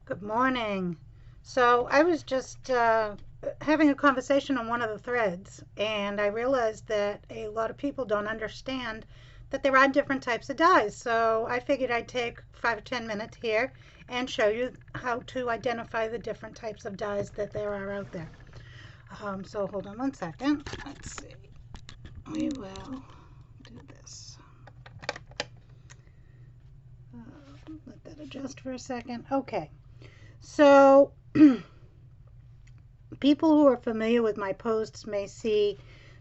Good morning. So I was just having a conversation on one of the threads, and I realized that a lot of people don't understand that there are different types of dyes. So I figured I'd take 5 or 10 minutes here and show you how to identify the different types of dyes that there are out there. So hold on one second. Let's see. We will do this. Let that adjust for a second. Okay. So people who are familiar with my posts may see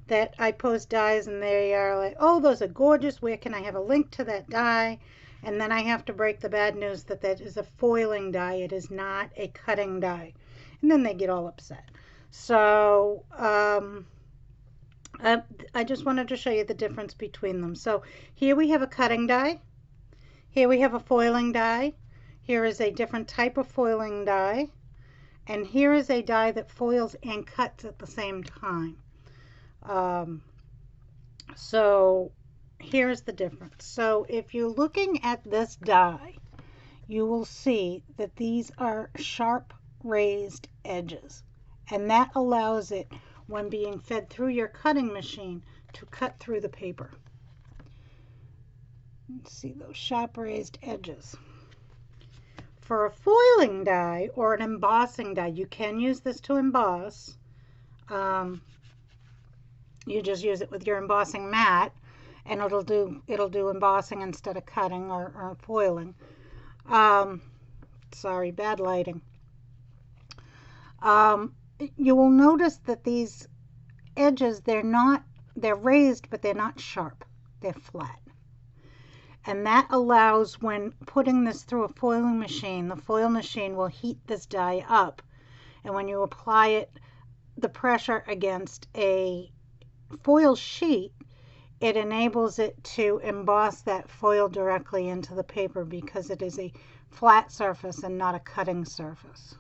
that I post dyes and they are like, oh, those are gorgeous. Where can I have a link to that dye? And then I have to break the bad news that that is a foiling dye. It is not a cutting dye. And then they get all upset. So I just wanted to show you the difference between them. So here we have a cutting dye. Here we have a foiling dye. Here is a different type of foiling dye. And here is a die that foils and cuts at the same time. So here's the difference. So if you're looking at this die, you will see that these are sharp raised edges. And that allows it, when being fed through your cutting machine, to cut through the paper. Let's see those sharp raised edges. For a foiling die or an embossing die, you can use this to emboss. You just use it with your embossing mat, and it'll do embossing instead of cutting or foiling. Sorry, bad lighting. You will notice that these edges, they're raised, but they're not sharp. They're flat. And that allows, when putting this through a foiling machine, the foil machine will heat this die up. And when you apply it, the pressure against a foil sheet, it enables it to emboss that foil directly into the paper because it is a flat surface and not a cutting surface.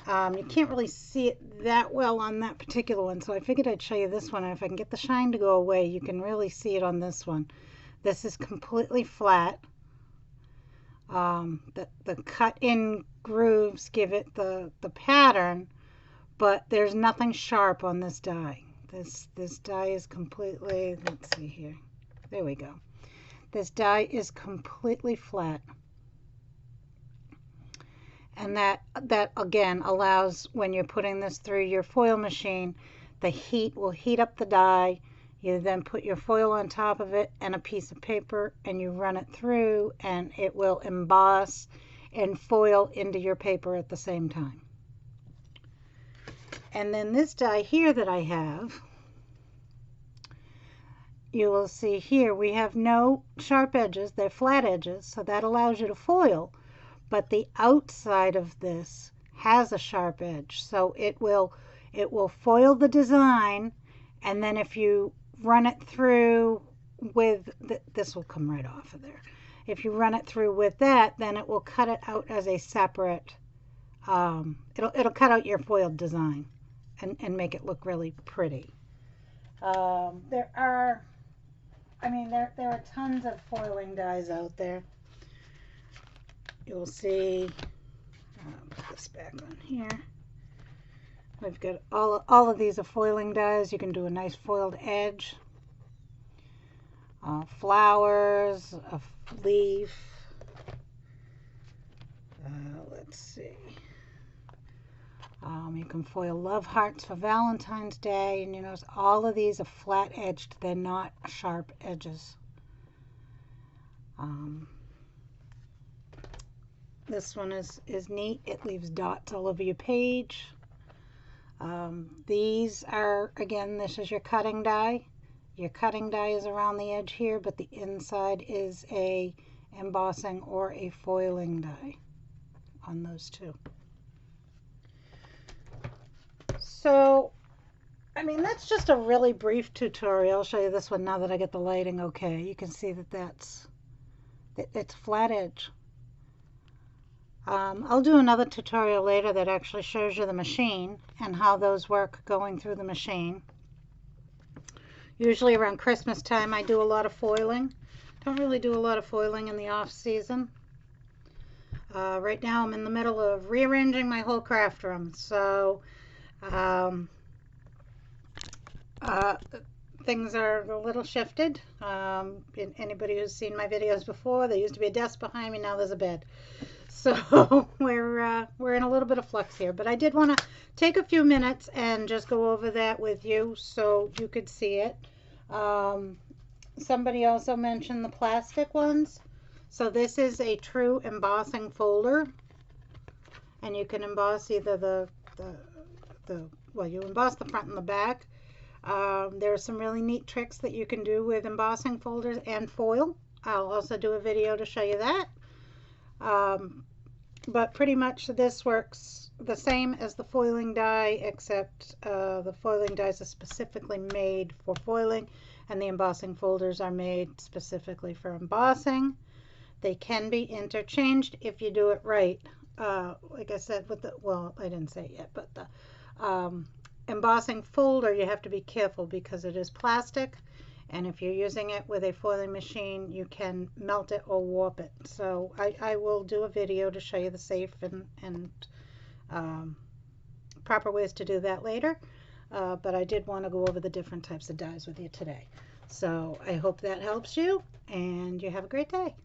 You can't really see it that well on that particular one, so I figured I'd show you this one. And if I can get the shine to go away, you can really see it on this one. This is completely flat. The cut-in grooves give it the pattern, but there's nothing sharp on this die. This die is completely, let's see here. There we go. This die is completely flat. And that again allows, when you're putting this through your foil machine, the heat will heat up the die. You then put your foil on top of it and a piece of paper, and you run it through, and it will emboss and foil into your paper at the same time. And then this die here that I have, you will see here we have no sharp edges. They're flat edges, so that allows you to foil. But the outside of this has a sharp edge, so it will foil the design, and then if you run it through with, this will come right off of there. If you run it through with that, then it will cut it out as a separate, it'll cut out your foiled design and make it look really pretty. There are tons of foiling dies out there. You'll see, put this back on here. We've got all of these are foiling dies. You can do a nice foiled edge, flowers, a leaf. Let's see. You can foil love hearts for Valentine's Day, and you notice all of these are flat edged. They're not sharp edges. This one is neat. It leaves dots all over your page. These are, again, this is your cutting die. Your cutting die is around the edge here, but the inside is a embossing or a foiling die on those two. So, that's just a really brief tutorial. I'll show you this one now that I get the lighting okay. You can see that it's flat edge. I'll do another tutorial later that actually shows you the machine and how those work going through the machine. Usually around Christmas time I do a lot of foiling. Don't really do a lot of foiling in the off season. Right now I'm in the middle of rearranging my whole craft room, so um, uh, things are a little shifted. Anybody who's seen my videos before, there used to be a desk behind me, now there's a bed. So we're in a little bit of flux here, but I did want to take a few minutes and just go over that with you so you could see it. Somebody also mentioned the plastic ones. So this is a true embossing folder, and you can emboss either well, you emboss the front and the back. There are some really neat tricks that you can do with embossing folders and foil. I'll also do a video to show you that. But pretty much this works the same as the foiling die, except the foiling dies are specifically made for foiling, and the embossing folders are made specifically for embossing. They can be interchanged if you do it right. Like I said, with the, well, I didn't say it yet, but the embossing folder, you have to be careful because it is plastic. And if you're using it with a foiling machine, you can melt it or warp it. So I will do a video to show you the safe and proper ways to do that later. But I did want to go over the different types of dies with you today. So I hope that helps you, and you have a great day.